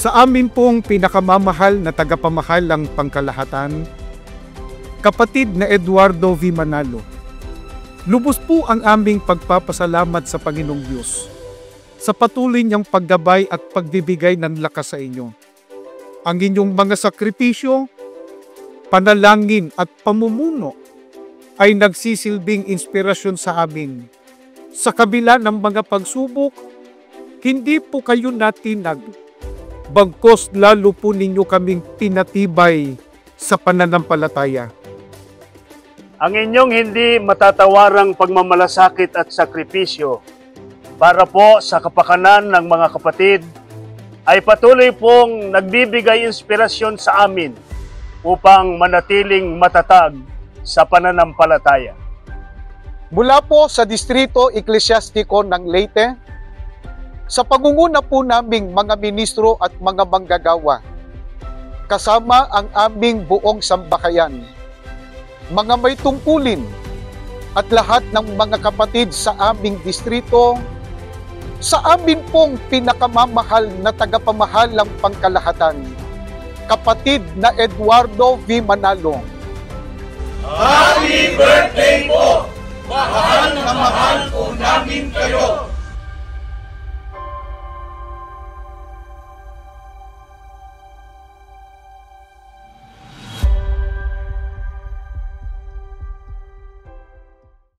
Sa amin pong pinakamamahal na tagapamahalang pangkalahatan, kapatid na Eduardo V. Manalo, lubos po ang aming pagpapasalamat sa Panginoong Diyos sa patuloy niyang paggabay at pagbibigay ng lakas sa inyo. Ang inyong mga sakripisyo, panalangin at pamumuno ay nagsisilbing inspirasyon sa amin. Sa kabila ng mga pagsubok, hindi po kayo natinag, bagkus lalo po ninyo kaming pinatibay sa pananampalataya. Ang inyong hindi matatawarang pagmamalasakit at sakripisyo para po sa kapakanan ng mga kapatid ay patuloy pong nagbibigay inspirasyon sa amin upang manatiling matatag sa pananampalataya. Mula po sa Distrito Eklesyastiko ng Leyte, sa pangunguna po naming mga ministro at mga manggagawa, kasama ang aming buong sambahayan, mga may tungkulin at lahat ng mga kapatid sa aming distrito, sa amin pong pinakamamahal na tagapamahalang pangkalahatan, kapatid na Eduardo V. Manalo. Happy birthday po, mahal na